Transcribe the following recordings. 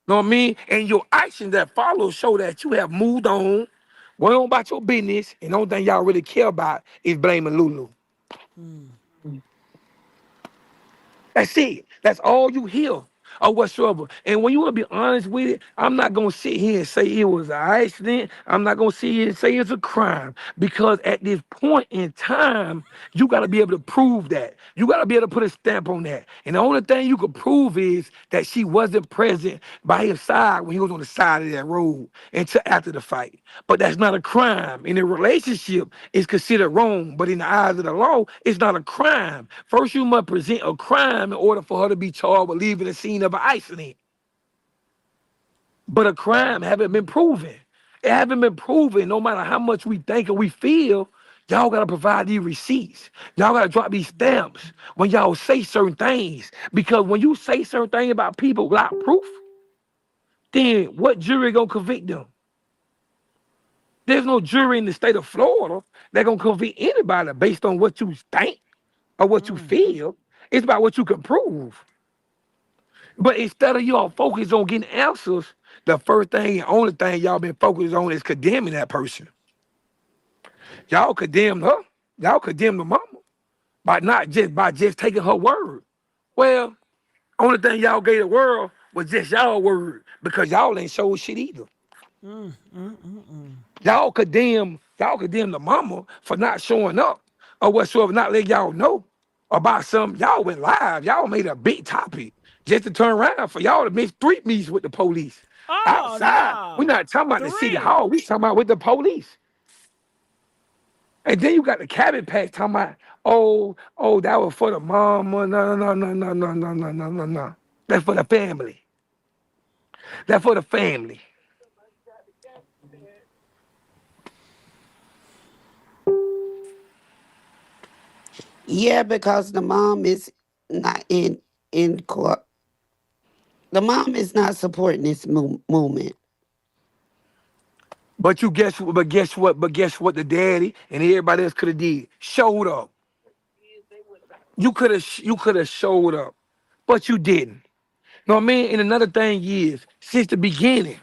Know what I mean? And your actions that follow show that you have moved on, went on about your business, and the only thing y'all really care about is blaming Lulu. Mm. That's it. That's all you hear or whatsoever. And when you want to be honest with it, I'm not going to sit here and say it was an accident. I'm not going to sit here and say it's a crime because at this point in time, you got to be able to prove that. You got to be able to put a stamp on that. And the only thing you could prove is that she wasn't present by his side when he was on the side of that road until after the fight. But that's not a crime. In a relationship, it's considered wrong. But in the eyes of the law, it's not a crime. First, you must present a crime in order for her to be charged with leaving the scene of an accident. But a crime haven't been proven. It haven't been proven no matter how much we think or we feel. Y'all gotta provide these receipts. Y'all gotta drop these stamps when y'all say certain things. Because when you say certain things about people without proof, then what jury gonna convict them? There's no jury in the state of Florida that gonna convict anybody based on what you think or what you Mm. feel. It's about what you can prove. But instead of y'all focus on getting answers, the first thing and only thing y'all been focused on is condemning that person. Y'all condemned her. Y'all condemned the mama by just taking her word. Well, only thing y'all gave the world was just y'all word because y'all ain't showed shit either. Mm. Mm. Mm. Mm. Y'all condemn the mama for not showing up or whatsoever, not letting y'all know about something. Y'all went live. Y'all made a big topic just to turn around for y'all to miss 3 meets with the police. Oh Outside, we're no. not talking about the city 3. hall. We talking about with the police. And then you got the cabin patch talking about, oh, that was for the mama. No, no, no, no, no, no, no, no, no, no. That's for the family. That's for the family. Yeah, because the mom is not in court. The mom is not supporting this movement. But guess what? The daddy and everybody else could have did. Showed up. You could have showed up, but you didn't. Know what I mean? And another thing is, since the beginning,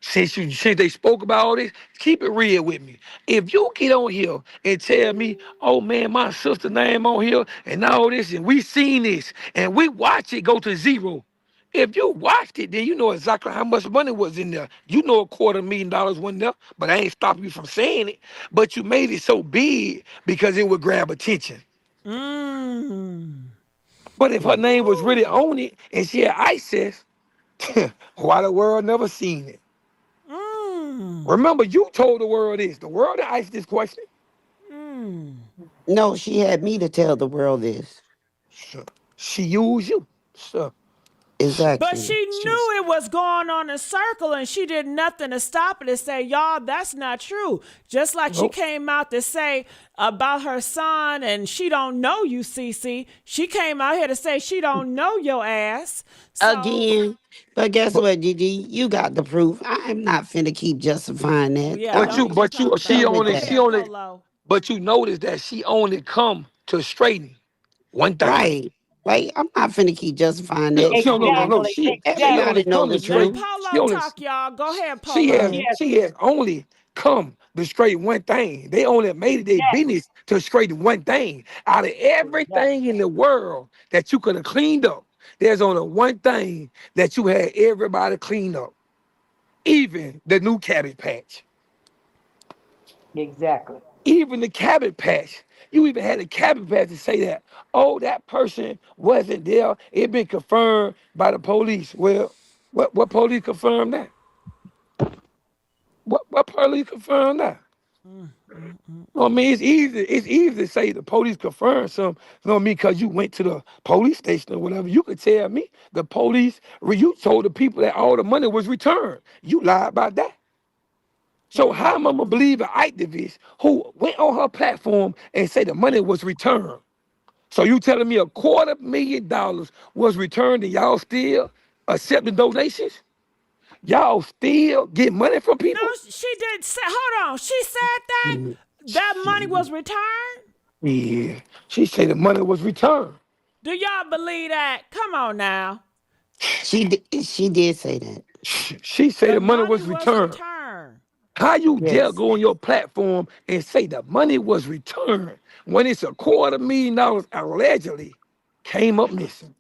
since they spoke about all this, keep it real with me. If you get on here and tell me, oh man, my sister name on here and all this, and we seen this, and we watch it go to zero. If you watched it, then you know exactly how much money was in there. You know $250,000 wasn't there, but I ain't stopping you from saying it. But you made it so big because it would grab attention. Mm. But if her name was really on it and she had access, why the world never seen it? Mm. Remember, you told the world this. The world that asked this question. Mm. No, she had me to tell the world this. Sure. She used you. Sure. Sure. But she Exactly. knew it was going on in circle and she did nothing to stop it and say, y'all, that's not true. Just like she Nope. came out to say about her son and she don't know you, Cece. She came out here to say she don't know your ass. So, Again. But guess But what, Gigi? You got the proof. I'm not finna keep justifying that. yeah, but don't you even but you talk she about it. Done with Go only that. she ahead, only Polo. but you notice that she only come to straighten one thing. Right. Like, I'm not finna keep justifying that. She don't know no no Exactly, she only Everybody exactly. know come the to Let straighten. truth. She Polo only talk, y'all. Go ahead, she has Polo. Yes, she has only come to straighten one thing. They only made it their yes, business to straighten one thing. Out of exactly. everything in the world that you could have cleaned up, there's only one thing that you had everybody clean up. Even the new cabbage patch. Exactly. Even the cabbage patch. You even had the cabbage patch to say that, oh, that person wasn't there. It been confirmed by the police. Well, what police confirmed that? What police confirmed that? Mm, mm, mm, No, I mm. mean, it's easy to say the police confirmed something. You know what I mean? Because you went to the police station or whatever. You could tell me the police, you told the people that all the money was returned. You lied about that. So how Mm. am I gonna believe an activist who went on her platform and say the money was returned? So you telling me $250,000 was returned and y'all still accepting donations? Y'all still get money from No, people? she did say, hold on. She said that that money was returned. Yeah. She said the money was returned. Do y'all believe that? Come on now. She did say that. She said The the money money was was returned. returned. How you dare Yes. go on your platform and say the money was returned when it's $250,000 allegedly came up missing?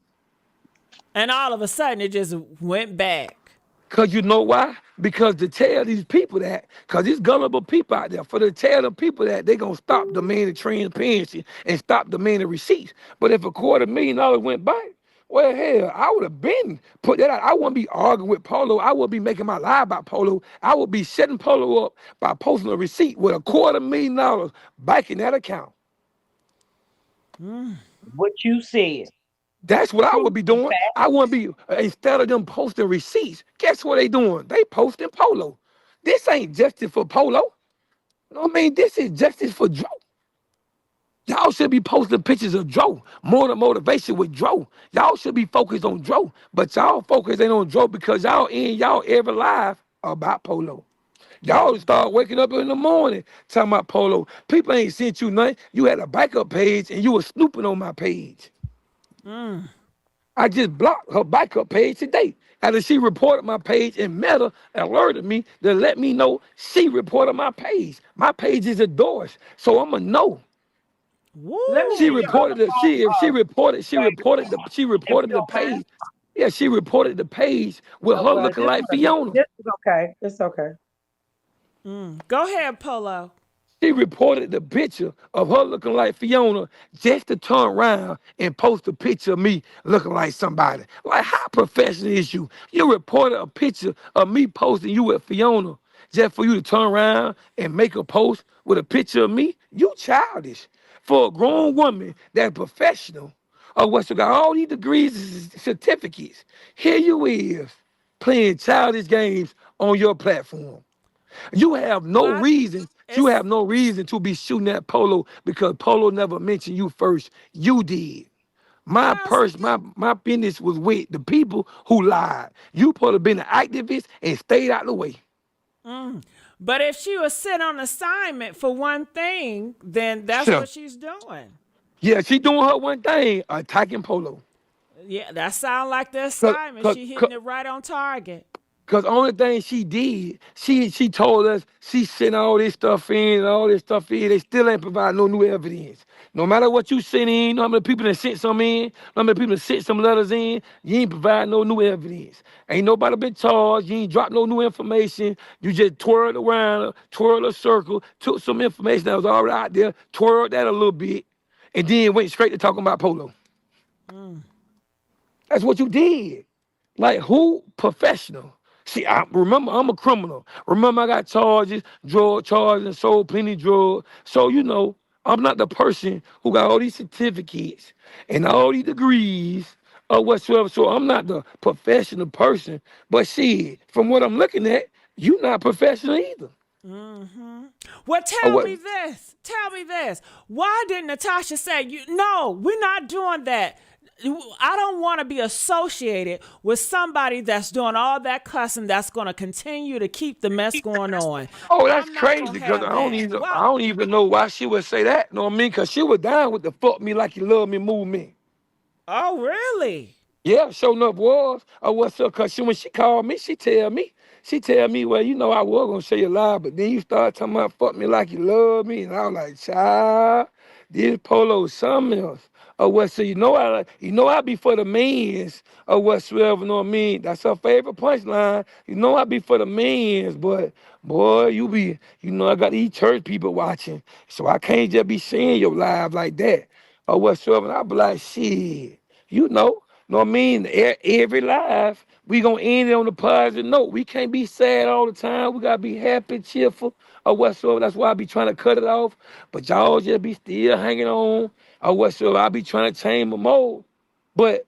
And all of a sudden it just went back. Because you know why? Because to tell these people that, because these gullible people out there, for to tell the people that they going to stop demanding transparency and stop demanding receipts. But if $250,000 went back, well, hell, I would have been put that out. I wouldn't be arguing with Polo. I would be making my lie about Polo. I would be setting Polo up by posting a receipt with $250,000 back in that account. What you said. That's what I Proof would be and doing. fact. I wouldn't be, instead of them posting receipts, guess what they doing? They posting Polo. This ain't justice for Polo. You know what I mean? This is justice for Joe. Y'all should be posting pictures of Joe, more than motivation with Joe. Y'all should be focused on Joe, but y'all focus ain't on Joe because y'all in y'all every live about Polo. Y'all start waking up in the morning talking about Polo. People ain't sent you nothing. You had a backup page and you were snooping on my page. I just blocked her backup page today. After she reported my page and Meta alerted me to let me know she reported my page. My page is endorsed, so I'ma know. Let me She see Woo! your other reported the phone, she if reported you the don't mind. page. Yeah, she reported the page with Oh her well, looking like Fiona. this is okay. It's okay. Go ahead, Polo. She reported the picture of her looking like Fiona just to turn around and post a picture of me looking like somebody. Like, how professional is you? You reported a picture of me posting you with Fiona just for you to turn around and make a post with a picture of me? You childish. For a grown woman that's professional or what's got all these degrees and certificates, here you is playing childish games on your platform. You have no Well, reason. You it's have no reason to be shooting at Polo because Polo never mentioned you first. You did. My well, purse, my business was with the people who lied. You supposed to been an activist and stayed out the way. but if she was sent on assignment for one thing, then that's Sure. what she's doing. Yeah, she doing her one thing, attacking Polo. Yeah, that sounds like the Cause, assignment. cause, She hitting cause, it right on target. Cause only thing she did, she told us she sent all this stuff in and all this stuff in. They still ain't provide no new evidence. No matter what you sent in, no how many people that sent some in, no how many people that sent some letters in, you ain't provide no new evidence. Ain't nobody been charged. You ain't dropped no new information. You just twirled around, twirled a circle, took some information that was already out there, twirled that a little bit, and then went straight to talking about Polo. That's what you did. Like who professional? See, I remember I'm a criminal. Remember I got charges, drug charges, and sold plenty drugs. So I'm not the person who got all these certificates and all these degrees or whatsoever. So I'm not the professional person. But see, from what I'm looking at, you not professional either. Well, Or tell what? me this. Tell me this. Why didn't Natasha say, no, we're not doing that? I don't want to be associated with somebody that's doing all that cussing that's going to continue to keep the mess going on. Oh, that's I'm not crazy going to because have that. I Well, don't even know why she would say that. You know what I mean? Because she was down with the fuck me like you love me movement. oh, really? Yeah, sure enough was. I was so cause when she called me, she tell me, well, I was gonna say you lie, but then you start talking about fuck me like you love me, and I was like, child, this Polo is something else. Or what? So I be for the mans or whatsoever. You know what I mean? That's her favorite punchline. I be for the mans, but boy, I got these church people watching, so I can't just be saying your live like that or whatsoever. And I be like, shit. Know what I mean? Every life, we gonna end it on a positive note. We can't be sad all the time. We gotta be happy, cheerful, or whatsoever. That's why I be trying to cut it off. But y'all just be still hanging on, or whatsoever. I be trying to change my mode. But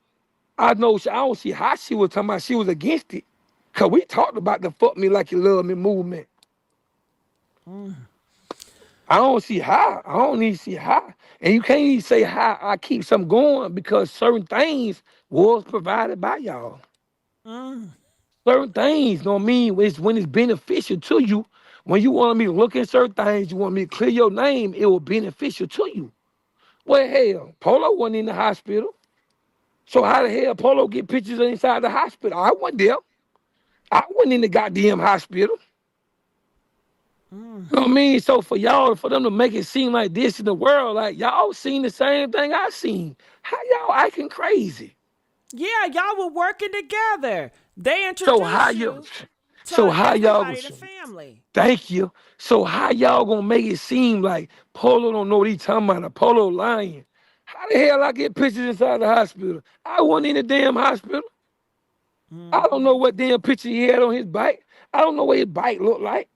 I don't see how she was talking about she was against it. Cause we talked about the fuck me like you love me movement. I don't see how. I don't even see how. And you can't even say how I keep something going because certain things was provided by y'all. Certain things, know what I mean? It's when it's beneficial to you. When you want me to look at certain things, you want me to clear your name, it will beneficial to you. Well, hell, Polo wasn't in the hospital. So how the hell Polo get pictures inside the hospital? I wasn't there. I went in the goddamn hospital. You know what I mean? So for y'all, for them to make it seem like this in the world, like y'all seen the same thing I seen. How y'all acting crazy? Yeah, y'all were working together. They So how introduced you? you So to how y'all? everybody, the family. Thank you. So how y'all gonna make it seem like Polo don't know what he talking about? A Polo lying. How the hell I get pictures inside the hospital? I wasn't in the damn hospital. I don't know what damn picture he had on his bike. I don't know what his bike looked like.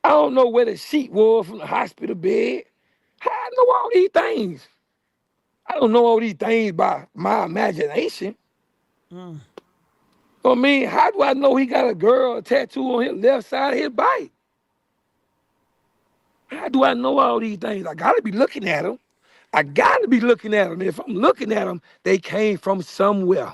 I don't know where the sheet was from the hospital bed. How I know all these things? I don't know all these things by my imagination. Mm. I mean, how do I know he got a girl tattoo on his left side of his bike? How do I know all these things? I gotta be looking at them. I gotta be looking at them. If I'm looking at them, they came from somewhere.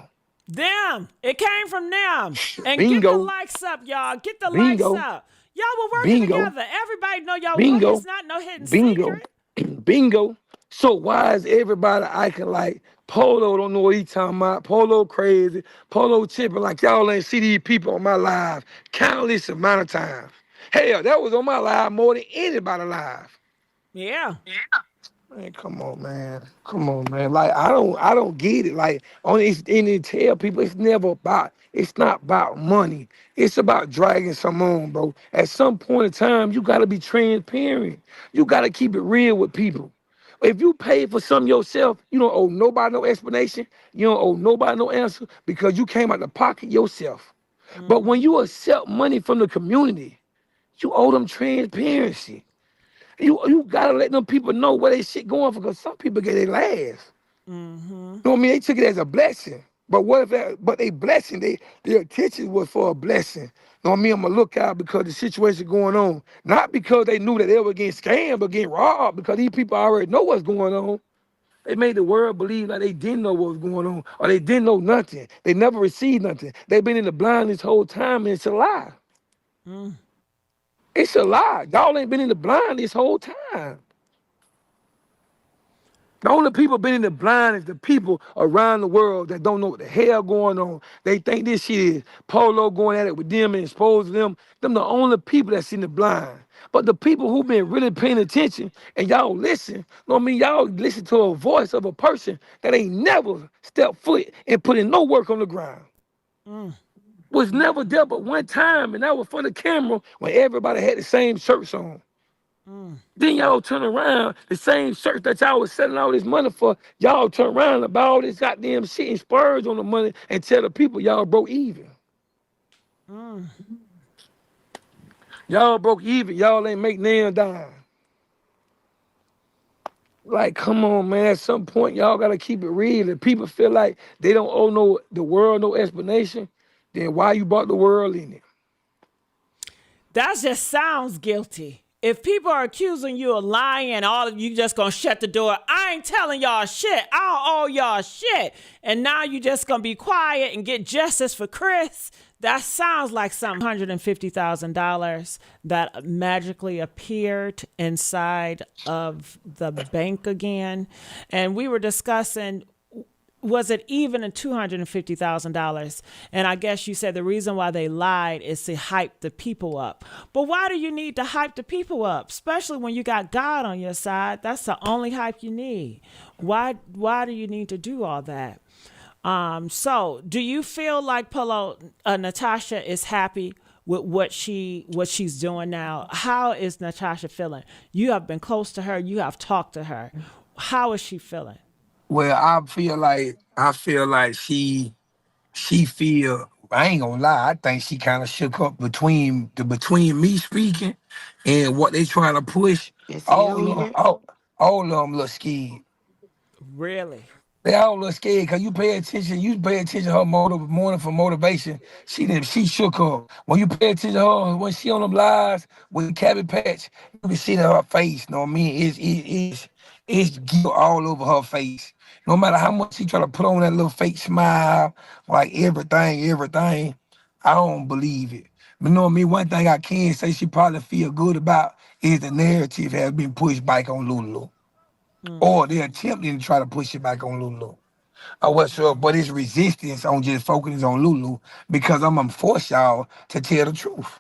Them. It came from them. And get the Bingo, likes up, y'all. Get the likes bingo, up. Y'all were working bingo, together. Everybody know y'all were. bingo, It's not no hidden bingo, secret. bingo. So why is everybody acting like Polo don't know what he talking about? Polo crazy, Polo tripping like y'all ain't see these people on my live countless amount of times. Hell, that was on my live more than anybody live. Yeah. Man, come on, man. Come on, man. Like I don't get it. Like only and they tell people it's not about money. It's about dragging some on, bro. At some point in time, you gotta be transparent. You gotta keep it real with people. If you pay for something yourself, you don't owe nobody no explanation. You don't owe nobody no answer because you came out the pocket yourself. But when you accept money from the community, you owe them transparency. You gotta let them people know where they shit going for, because some people get their last. Mm-hmm. You know what I mean? They took it as a blessing. But what if that? But they blessing, their attention was for a blessing. You know what I mean? I'm gonna look out because the situation going on, not because they knew that they were getting scammed or getting robbed. Because these people already know what's going on. They made the world believe like they didn't know what was going on, or they didn't know nothing. They never received nothing. They've been in the blind this whole time, and it's a lie. Mm. It's a lie. Y'all ain't been in the blind this whole time. The only people been in the blind is the people around the world that don't know what the hell going on. They think this shit is Polo going at it with them and exposing them. Them the only people that's in the blind. But the people who been really paying attention and y'all listen, you know what I mean? Y'all listen to a voice of a person that ain't never stepped foot and put in no work on the ground. Mm. Was never there but one time, and that was for the camera when everybody had the same shirts on. Mm. Then y'all turn around, the same shirt that y'all was selling all this money for, y'all turn around and buy all this goddamn shit and splurge on the money and tell the people y'all broke even. Mm. Y'all broke even, y'all ain't make nail dime. Like, come on, man. At some point, y'all gotta keep it real. If people feel like they don't owe the world no explanation, then why you brought the world in it? That just sounds guilty. If people are accusing you of lying and all of you just gonna shut the door, I ain't telling y'all shit. I don't owe y'all shit. And now you just gonna be quiet and get justice for Chris. That sounds like some $150,000 that magically appeared inside of the bank again. And we were discussing, was it even in $250,000? And I guess you said the reason why they lied is to hype the people up. But why do you need to hype the people up? Especially when you got God on your side. That's the only hype you need. Why do you need to do all that? So do you feel like Polo Natasha is happy with what she's doing now? How is Natasha feeling? You have been close to her, you have talked to her. How is she feeling? Well, I feel like she feel, I ain't gonna lie, I think she kind of shook up between me speaking and what they trying to push. Is he All on of them, here? all of them look scared. Really? They all look scared because you pay attention to her morning for motivation. She shook up. When you pay attention to her, when she on them lives with the cabbage patch, you can see that her face, you know what I mean? It's guilt all over her face. No matter how much she try to put on that little fake smile, like everything, I don't believe it. But you know what I mean? One thing I can say she probably feel good about is the narrative has been pushed back on Lulu. Mm. Or they're attempting to try to push it back on Lulu. or whatsoever, but it's resistance on just focusing on Lulu because I'm gonna force y'all to tell the truth.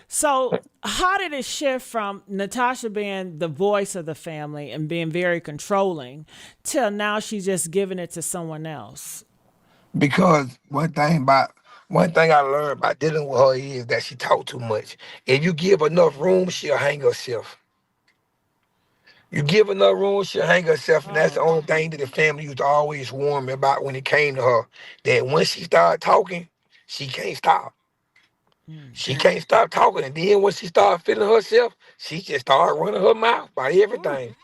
So, how did it shift from Natasha being the voice of the family and being very controlling till now she's just giving it to someone else? Because one thing I learned by dealing with her is that she talk too much. If you give enough room, she'll hang herself. You give enough room, she'll hang herself, and that's the Oh, only thing that the family used to always warn me about when it came to her. That once she started talking, she can't stop. She can't stop talking, and then when she started feeling herself, she just started running her mouth about everything.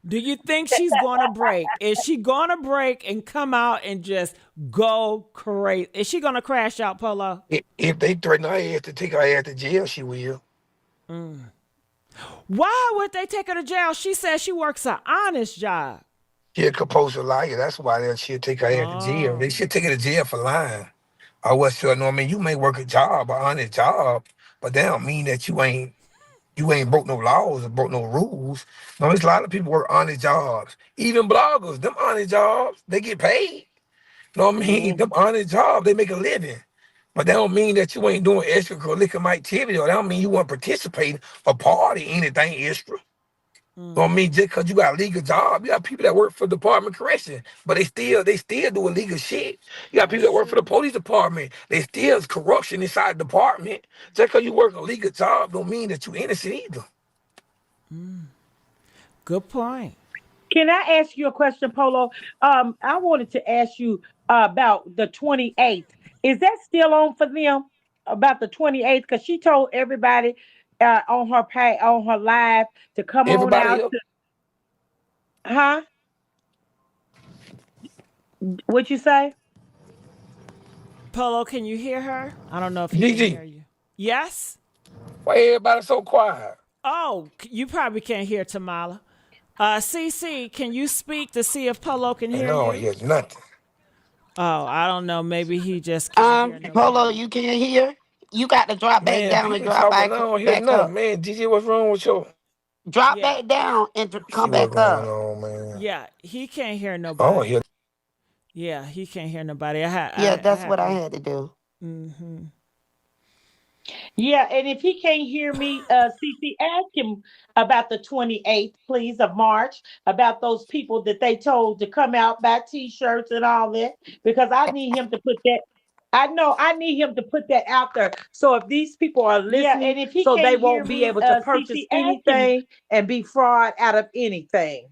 do you think she's going to break? Is she going to break and come out and just go crazy? Is she going to crash out, Polo? If they threaten her ass to take her ass to jail, she will. Why would they take her to jail? She says she works an honest job. She a compulsive liar. That's why she'll take her ass to jail. They Oh, should take her to jail for lying. Or whatsoever. No, I mean, you may work a job, an honest job, but that don't mean that you ain't broke no laws or broke no rules. No, there's a lot of people work honest jobs. Even bloggers, them honest jobs, they get paid. No, I mean, them honest jobs, they make a living. But that don't mean that you ain't doing extracurricular activity, or that don't mean you want to participate or party anything extra. Know what I mean? Just because you got a legal job, you got people that work for Department of Correction, but they still do illegal shit. You got people that's that work for the true. police department. They still is corruption inside the department. Just because you work a legal job don't mean that you innocent either. Good point. Can I ask you a question, Polo? I wanted to ask you about the 28th. Is that still on for them about the 28th? Because she told everybody on her on her live to come on Everybody out else, to, huh? What you say? Polo, can you hear her? I don't know if he can Gigi, hear you. Yes? why everybody so quiet? Oh, you probably can't hear Tamala. CC, can you speak to see if Polo can And I hear don't you? hear nothing. Oh, I don't know. Maybe he just can't hear Polo, nobody. you can't hear? You got to drop back Man, down and people drop talking, I back don't hear back nothing. up. Man, Gigi, what's wrong with you? Drop Yeah. back down and See come what's back going up. on, man. Yeah, he can't hear I don't nobody. hear. Yeah, he can't hear nobody. I had Yeah, I that's had what I to. had to do. Mm-hmm. Yeah, and if he can't hear me, CC, ask him about the 28th, please, of March, about those people that they told to come out, buy t-shirts and all that, because I need him to put that. I know I need him to put that out there. So if these people are Yeah, listening, and if he so they can't hear won't be me, able to purchase CC, ask him. anything and be fraud out of anything.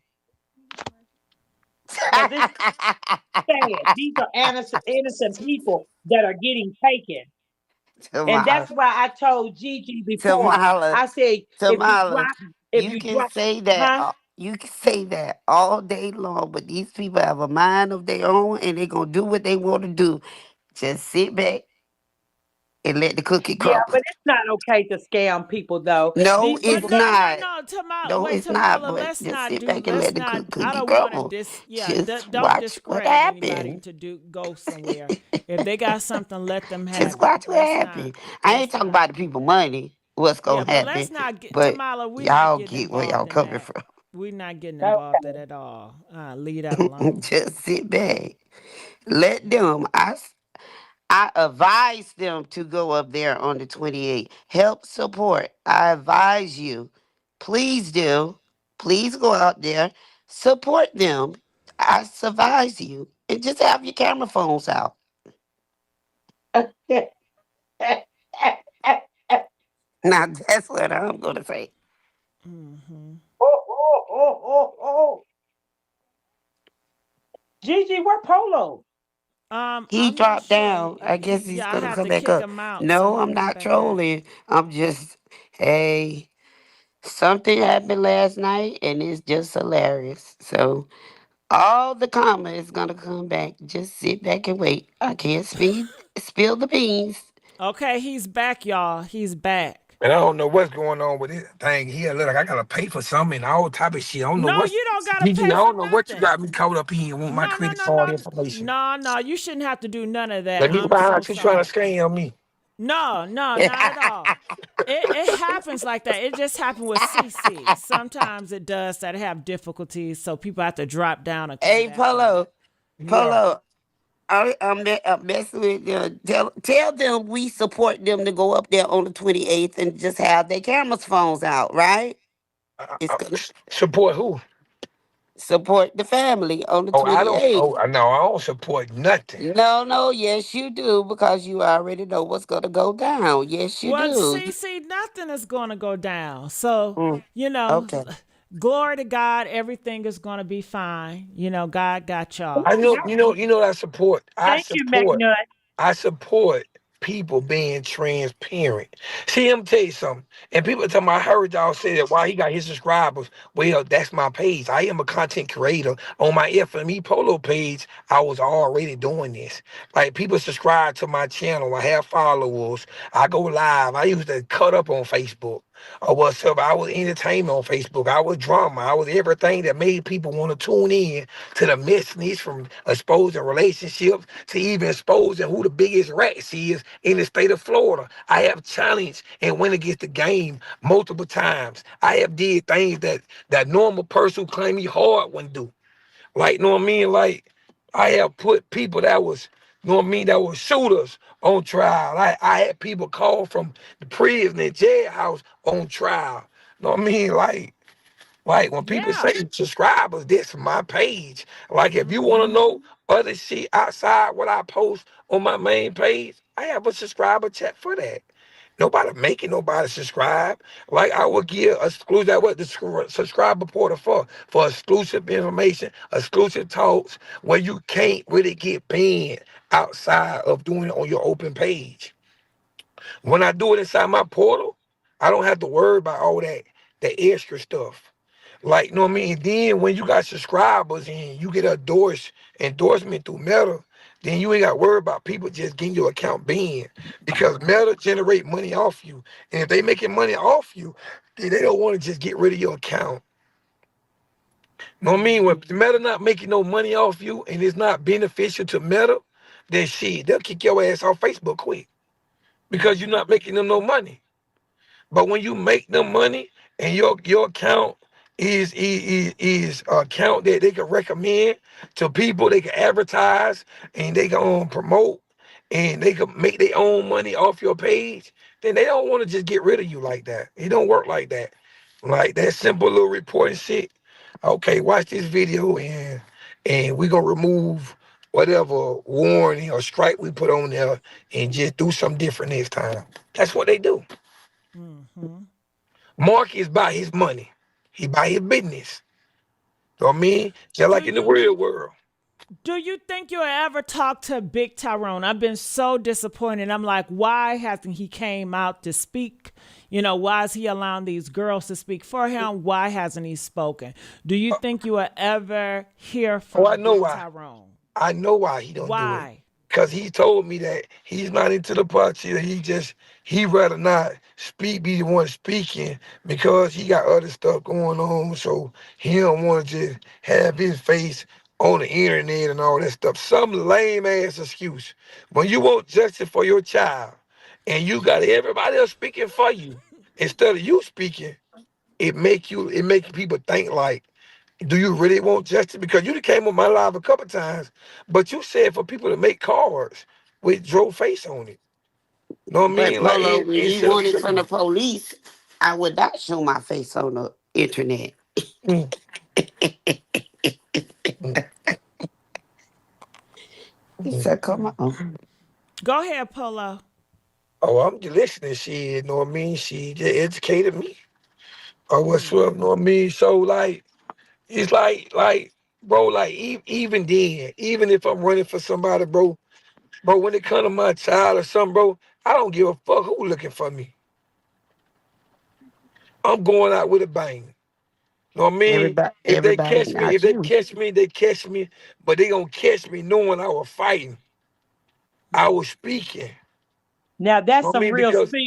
Because it's sad. These are innocent people that are getting taken. And Tamala, that's why I told Gigi before. Tamala, I said, Tamala, if you you can drop, say that. huh? You can say that all day long, but these people have a mind of their own, and they're gonna do what they want to do. Just sit back and let the cookie Yeah, crumble. but it's not okay to scam people though. No, These But people it's no, got no, not. no, Tamala. No, Wait, it's not. Tamala. But Let's just not sit do. back and Let's let the not. I cookie don't want to crumble. dis. Yeah, Just don't watch what discredit anybody happens. to do go somewhere. If they got something, let them Just have it. watch what Let's not. happens. I ain't Let's talking not. about the people money, what's Yeah, gonna but let's happen, not get but Tamala. We're not y'all getting get where y'all involved in coming that. from. We're not getting involved in okay. it at all. Leave that alone. Just sit back. Let them. I advise them to go up there on the 28th. Help support. I advise you. Please do. Please go out there. Support them. I advise you. And just have your camera phones out. Now that's what I'm gonna say. Hmm. Oh, oh, oh, oh, oh. Gigi, where Polo? He I'm not dropped sure. down. I guess he's Yeah, I gonna had come to back kick up. him out so No, he I'm can come not back in. trolling. I'm just, hey, something happened last night and it's just hilarious. So all the karma is gonna come back. Just sit back and wait. I can't spill the beans. Okay, he's back, y'all. He's back. And I don't know what's going on with this thing here. Look, like I gotta pay for something and all type of shit. I don't know No, what's you don't gotta Gigi. I pay for don't know what you nothing. got me caught up in. Want my No, no, credit no, card no, information? no, no. You shouldn't have to do none of that. Let me I'm find so out you trying to sorry. scam me. No, no, not at all. It happens like that. It just happened with CC. Sometimes it does that have difficulties, so people have to drop down and come Hey, back Polo, up. Yeah. Polo, I'm messing with them. Tell them we support them to go up there on the 28th and just have their cameras phones out, right? It's gonna Support who? support the family on the Oh, I don't. 28th. Oh, no, I don't support nothing. No, no, yes, you do, because you already know what's gonna go down. Yes, you Well, do. see, nothing is going to go down. So, Mm, you know, okay. glory to God, everything is going to be fine. God got I y'all. know. You know. I support. I Thank you, support. McNutt. I support people being transparent. See, I'm tell you something. And people tell me, I heard y'all say that why he got his subscribers. Well, that's my page. I am a content creator. On my FME Polo page, I was already doing this. Like, people subscribe to my channel. I have followers. I go live. I used to cut up on Facebook or whatsoever. I was entertainment on Facebook. I was drama. I was everything that made people want to tune in to the messiness, from exposing relationships to even exposing who the biggest rats is in the state of Florida. I have challenged and went against the game multiple times. I have did things that normal person who claim me hard wouldn't do. Like, know what I mean? Like, I have put people that was, know what I mean, that was shooters on trial. I had people call from the prison and jailhouse on trial. Know what I mean? Like when people Yeah. say subscribers, this is my page. Like, if you want to Mm-hmm. know other shit outside what I post on my main page, I have a subscriber chat for that. Nobody making nobody subscribe. Like, I would give exclusive, that what the subscriber portal for exclusive information, exclusive talks, where you can't really get banned outside of doing it on your open page. When I do it inside my portal, I don't have to worry about all that extra stuff. Like, you know what I mean? Then when you got subscribers and you get endorsement through Meta, then you ain't got to worry about people just getting your account banned, because Meta generate money off you. And if they making money off you, then they don't want to just get rid of your account. You know what I mean? When Meta not making no money off you and it's not beneficial to Meta, then shit, they'll kick your ass off Facebook quick, because you're not making them no money. But when you make them money and your account is a account that they can recommend to people, they can advertise and they can promote and they can make their own money off your page, then they don't want to just get rid of you like that. It don't work like that. Like that simple little reporting shit. Okay, watch this video and we gonna remove whatever warning or strike we put on there and just do something different next time. That's what they do. Mm-hmm. Mark is by his money. He by his business. You know what I mean? Just Do like in the you real world. do you think you'll ever talk to Big Tyrone? I've been so disappointed. I'm like, why hasn't he came out to speak? Why is he allowing these girls to speak for him? Why hasn't he spoken? Do you think you will ever hear Oh, I from know Big why. Tyrone? I know why he don't do it. Why? Cause he told me that he's not into the politics. He rather not be the one speaking, because he got other stuff going on. So he don't want to just have his face on the internet and all that stuff. Some lame ass excuse. When you want justice for your child and you got everybody else speaking for you instead of you speaking, it make people think like, do you really want justice? Because you done came on my live a couple times, but you said for people to make cards with Joe face on it. You know what I But mean? Like, Polo, when you instead of want it from the saying, police, I would not show my face on the internet. mm, mm, He mm. said, come on. Go ahead, Polo. Oh, I'm just listening. She, you know what I mean? She just educated me or whatsoever. You know Mm-hmm. what I mean? So like, it's like, bro, like even then, even if I'm running for somebody, bro, when it come to my child or something, bro, I don't give a fuck who looking for me. I'm going out with a bang. Know what I mean? Everybody If not they you. catch me, they catch me, but they gonna catch me knowing I was fighting. I was speaking. Now that's Know what I some mean? real Because spill.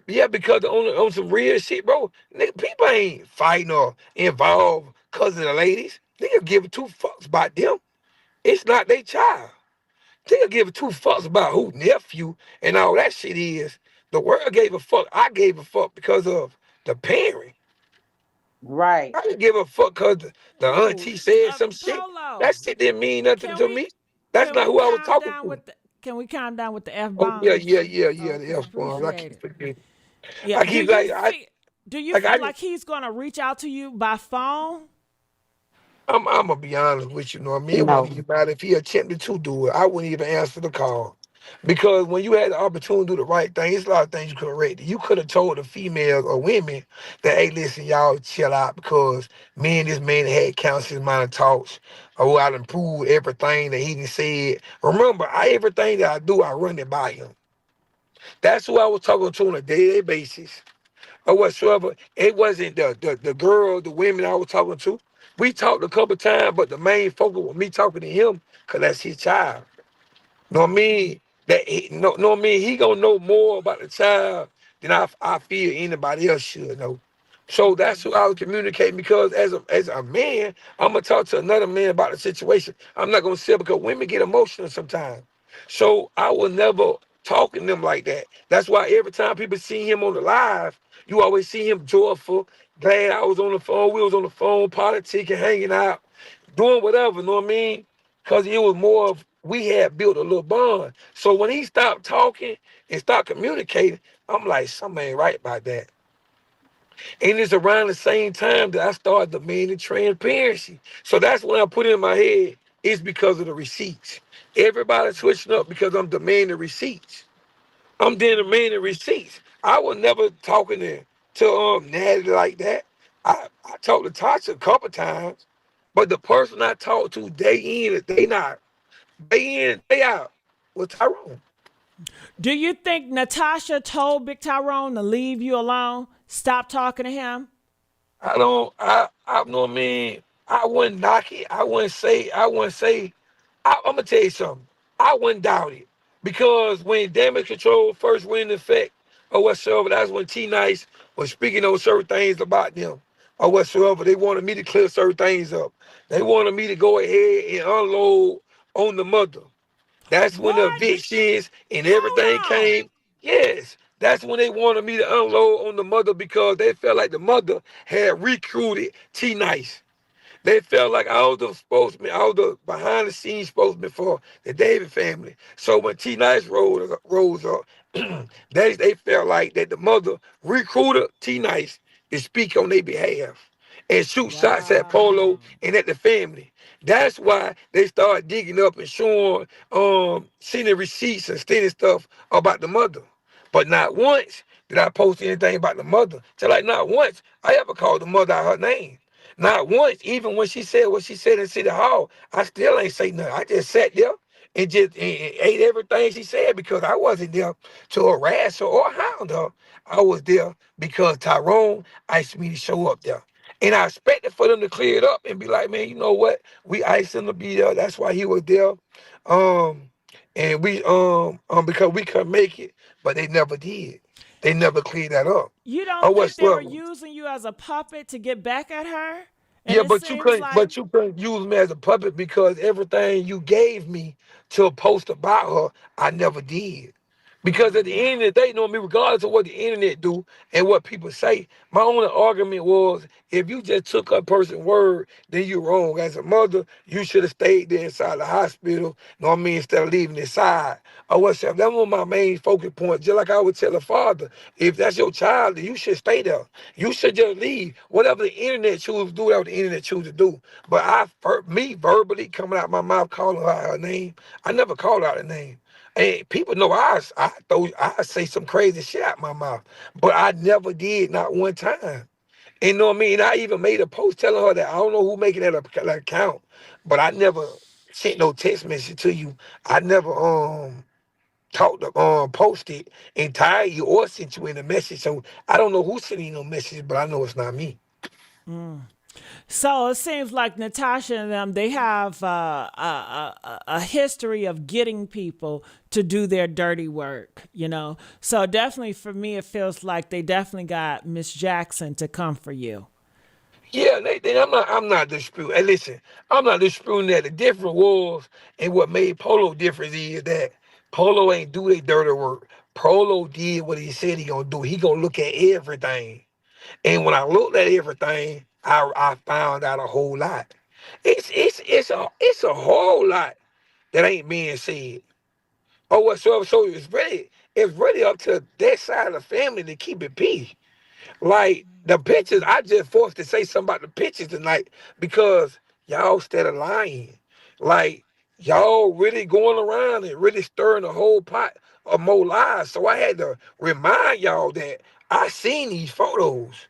yeah, because on some real shit, bro, nigga, people ain't fighting or involved because of the ladies. Nigga give two fucks about them. It's not their child. Nigga give two fucks about who nephew and all that shit is. The world gave a fuck. I gave a fuck because of the parent. Right. I didn't give a fuck because the Ooh, auntie said some shit. That Polo. shit didn't mean nothing Can to we me. That's can not we who I was calm talking down to. with the can we calm down with the F Oh yeah, bombs? yeah, yeah, yeah. The Okay, F bombs. I appreciate keep it. forgetting. Yeah. I keep like I Do you like feel I just like he's gonna reach out to you by phone? I'm gonna be honest with you, know what I mean? It wouldn't No. even matter if he attempted to do it. I wouldn't even answer the call. Because when you had the opportunity to do the right thing, it's a lot of things you could have read. You could have told the females or women that, hey, listen, y'all chill out because me and this man had counselors, minor talks. Oh, I done proved everything that he done said. Remember, everything that I do, I run it by him. That's who I was talking to on a day-to-day basis or whatsoever. It wasn't the girl, the women I was talking to. We talked a couple times, but the main focus was me talking to him because that's his child. Know what I mean? Know what I mean? He gonna know more about the child than I feel anybody else should know. So that's who I was communicating because as a man, I'm gonna talk to another man about the situation. I'm not gonna say it because women get emotional sometimes. So I will never talk to them like that. That's why every time people see him on the live, you always see him joyful, glad I was on the phone, we was on the phone, politicking, hanging out, doing whatever, know what I mean? Because it was more of we had built a little bond. So when he stopped talking and stopped communicating, I'm like, something ain't right about that. And it's around the same time that I started demanding transparency. So that's when I put in my head, it's because of the receipts. Everybody's switching up because I'm demanding receipts. I'm demanding receipts. I was never talking to Natty like that. I talked to Tasha a couple times, but the person I talked to day in and day not, day in, day out, was Tyrone. Do you think Natasha told Big Tyrone to leave you alone? Stop talking to him? I don't I know what I mean. I wouldn't knock it. I'm gonna tell you something. I wouldn't doubt it. Because when damage control first went into effect or whatsoever, that's when T Nice was speaking on certain things about them or whatsoever. They wanted me to clear certain things up. They wanted me to go ahead and unload on the mother. That's when the What? evictions and everything Hold on. came. Yes, that's when they wanted me to unload on the mother because they felt like the mother had recruited T Nice. They felt like I was the spokesman, I was the behind the scenes spokesman for the David family. So when T Nice rose up, they felt like that the mother recruited T Nice to speak on their behalf and shoot shots at Polo Wow. and at the family. That's why they started digging up and showing, sending receipts and sending stuff about the mother. But not once did I post anything about the mother. Just like not once I ever called the mother out her name. Not once, even when she said what she said in City Hall, I still ain't say nothing. I just sat there and and ate everything she said because I wasn't there to harass her or hound her. I was there because Tyrone asked me to show up there. And I expected for them to clear it up and be like, man, you know what? We asked him to be there. That's why he was there. Um, and we because we couldn't make it, but they never did. They never cleared that up. You Or don't think they were whatsoever. using you as a puppet to get back at her? And Yeah, it seems like, but you couldn't use me as a puppet because everything you gave me to post about her, I never did. Because at the end of the day, you know me, regardless of what the internet do and what people say, my only argument was if you just took a person's word, then you're wrong. As a mother, you should have stayed there inside the hospital, know what I mean, instead of leaving inside. Or whatsoever. That was my main focus point. Just like I would tell a father, if that's your child, then you should stay there. You should just leave. Whatever the internet chooses to do, whatever the internet chooses to do. But me verbally coming out my mouth calling her out her name, I never called out her name. And people know I say some crazy shit out my mouth, but I never did, not one time. And you know what I mean? I even made a post telling her that I don't know who making that account, but I never sent no text message to you. I never talked posted entirely or sent you in a message. So I don't know who sent you no message, but I know it's not me. so it seems like Natasha and them, they have a history of getting people to do their dirty work, you know? So definitely for me, it feels like they definitely got Miss Jackson to come for you. Yeah, I'm not disputing. Hey, listen, I'm not disputing that. The difference was, and what made Polo different is that Polo ain't do their dirty work. Polo did what he said he gonna do. He gonna look at everything. And when I looked at everything, I found out a whole lot. It's a whole lot that ain't being said or whatsoever. So it's really up to that side of the family to keep it peace. Like the pictures, I just forced to say something about the pictures tonight because y'all started lying. Like y'all really going around and really stirring the whole pot of more lies. So I had to remind y'all that I seen these photos.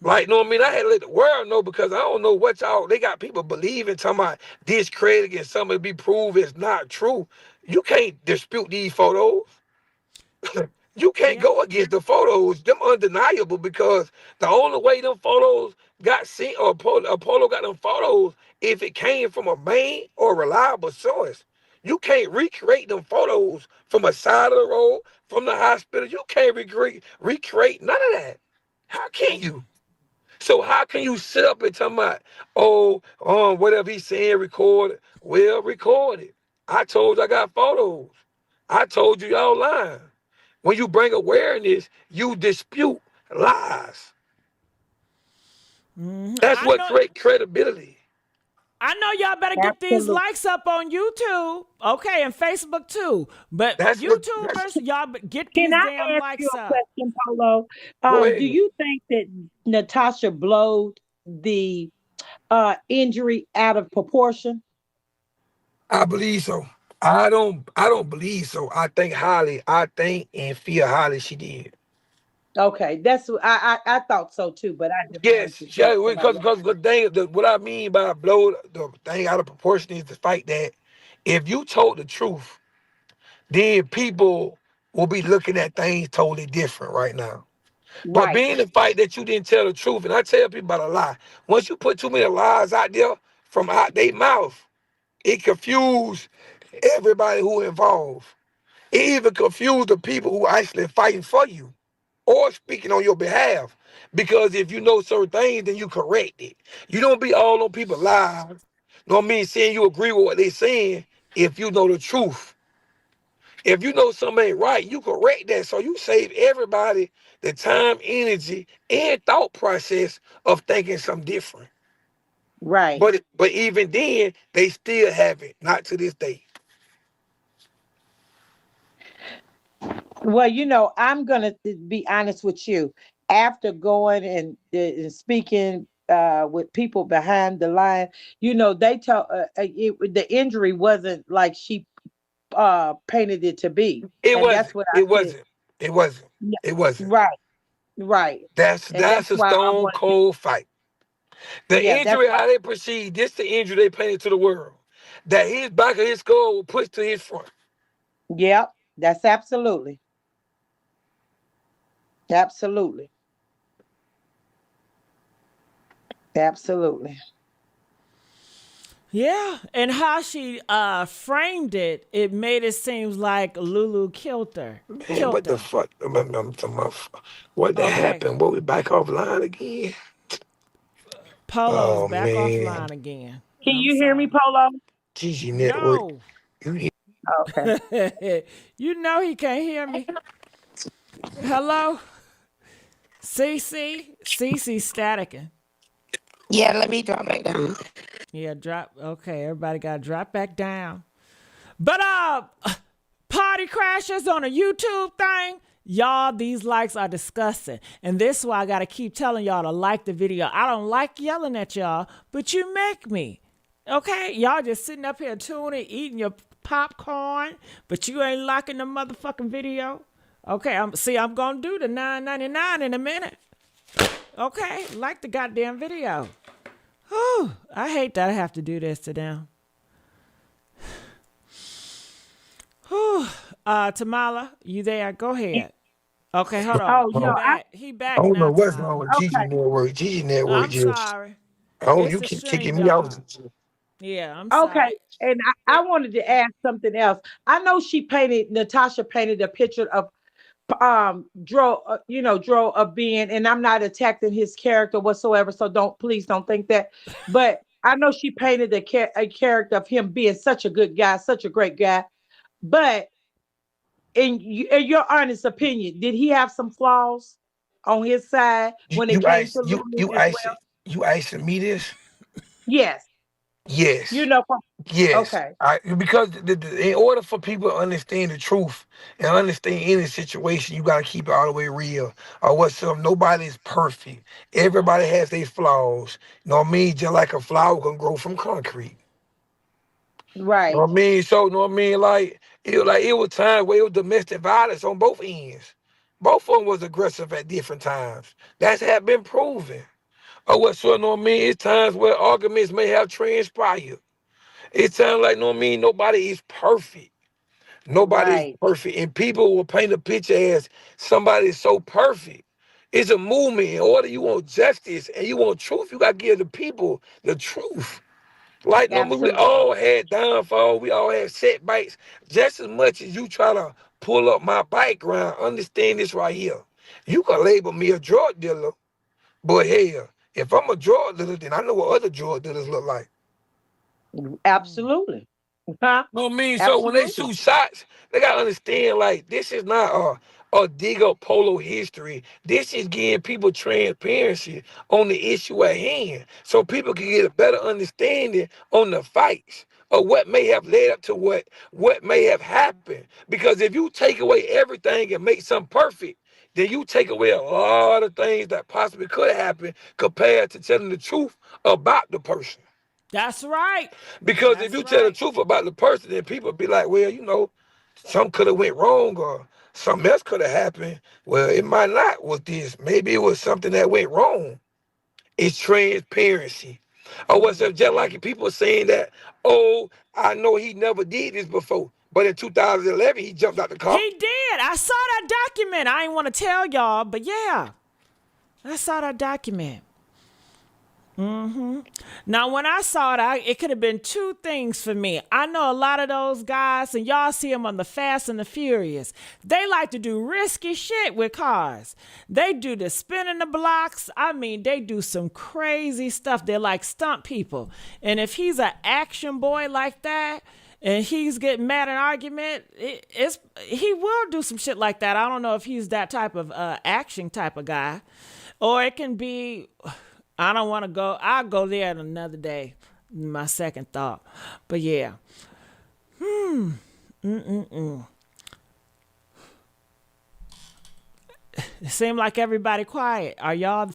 Like, know what I mean? I had to let the world know because I don't know what y'all, they got people believing, talking about discrediting and something to be proved is not true. You can't dispute these photos. You can't Yeah. go against the photos. Them undeniable because the only way them photos got seen or Polo got them photos if it came from a main or reliable source. You can't recreate them photos from a side of the road, from the hospital. You can't recreate none of that. How can you? So how can you sit up and tell me, whatever he's saying, record it? Well, record it. I told you I got photos. I told you y'all lying. When you bring awareness, you dispute lies. That's I what know. create credibility. I know y'all better get these Absolutely. likes up on YouTube, okay, and Facebook too. But That's YouTubers, y'all get Can these I damn ask you likes a up. question, Polo? go Do ahead. you think that Natasha blowed the injury out of proportion? I believe so. I don't believe so. I think and feel highly she did. Okay, that's I thought so too, but I just wanted Yes, to get yeah, somebody else. because what I mean by blow the thing out of proportion is the fact that if you told the truth, then people will be looking at things totally different right now. But Right, being the fact that you didn't tell the truth, and I tell people about a lie, once you put too many lies out there from out their mouth, it confused everybody who involved. It even confused the people who actually fighting for you or speaking on your behalf. Because if you know certain things, then you correct it. You don't be all on people lies. Know what I mean? Saying you agree with what they saying if you know the truth. If you know something ain't right, you correct that. So you save everybody the time, energy, and thought process of thinking something different. right. But even then, they still have it. Not to this day. Well, I'm gonna be honest with you. After going and speaking with people behind the line, they tell the injury wasn't like she painted it to be, It and that's wasn't. what I It said. wasn't. It wasn't. Yeah, It wasn't. right, right, That's and that's that's a why I stone wanted to. cold fight. The Yeah, that's injury, why. how they proceed, this the injury they painted to the world. That his back of his skull was pushed to his front. Yep, that's absolutely, absolutely, absolutely. Yeah, and how she framed it, it made it seem like Lulu killed her. Man, Killed what the her. fuck? I'm talking about, what that Okay, happened? What, we back offline again? Polo's Oh back man. offline again. Can I'm you hear me, sorry. Polo? Gigi Network. No. You hear Okay. You know he can't hear me. Hello? CC? CC staticking. Yeah, let me drop it down. Yeah, drop. Okay, everybody got to drop back down. But party crashers on a YouTube thing, y'all, these likes are disgusting. And this is why I got to keep telling y'all to like the video. I don't like yelling at y'all, but you make me. Okay? Y'all just sitting up here tuning, eating your popcorn, but you ain't liking the motherfucking video. Okay, I'm gonna do the $9.99 in a minute. Okay, like the goddamn video. Whew, I hate that I have to do this to them. Whew. Tamala, you there? Go ahead. Okay, hold on. Oh me? He no. back. He I back don't know now, what's wrong Tamala. with Gigi Okay. Network. Gigi Network I'm just, sorry. you It's a keep stream kicking me out. yard. Yeah, I'm Okay. sorry. And I It, wanted to ask something else. I know Natasha painted a picture of Dro of being, and I'm not attacking his character whatsoever, so please don't think that. But I know she painted a character of him being such a good guy, such a great guy. But in your honest opinion, did he have some flaws? on his side You when it you came to asked Lulu as well? you asking me this? Yes. You Yes. know, from Yes, okay. because in order for people to understand the truth and understand any situation, you gotta keep it all the way real. Or whatsoever, nobody's perfect. Everybody has their flaws. You know what I mean? Just like a flower can grow from concrete. You know Right. what I mean? So, you know what I mean? It was times where it was domestic violence on both ends. Both of them was aggressive at different times. That's have been proven. Or whatsoever, you know what I mean? It's times where arguments may have transpired. It sounds like, no, I mean, nobody is perfect. Nobody is Right. perfect. And people will paint a picture as somebody is so perfect. It's a movement. In order you want justice and you want truth, you got to give the people the truth. Like, no, I mean, we Absolutely. all had downfall. We all had setbacks. Just as much as you try to pull up my background, understand this right here. You can label me a drug dealer, but hell, if I'm a drug dealer, then I know what other drug dealers look like. Absolutely. Huh? Know what I mean? So when they Absolutely. shoot shots, they gotta understand like this is not a dig up polo history. This is getting people transparency on the issue at hand. So people can get a better understanding on the fights or what may have led up to what may have happened. Because if you take away everything and make something perfect, then you take away a lot of things that possibly could happen compared to telling the truth about the person. That's right. Because if That's you tell the right. truth about the person, then people be like, well, something could have went wrong or something else could have happened. Well, it might not was this. Maybe it was something that went wrong. It's transparency. Or what's up, just like people saying that, oh, I know he never did this before. But in 2011, he jumped out the car. He did. I saw that document. I ain't want to tell y'all, but yeah, I saw that document. Now, when I saw it, it could have been two things for me. I know a lot of those guys, and y'all see them on the Fast and the Furious. They like to do risky shit with cars. They do the spinning the blocks. I mean, they do some crazy stuff. They're like stunt people. And if he's an action boy like that, and he's getting mad in argument, he will do some shit like that. I don't know if he's that type of action type of guy, or it can be. I don't want to go. I'll go there another day. My second thought, but yeah, it seemed like everybody quiet. Are y'all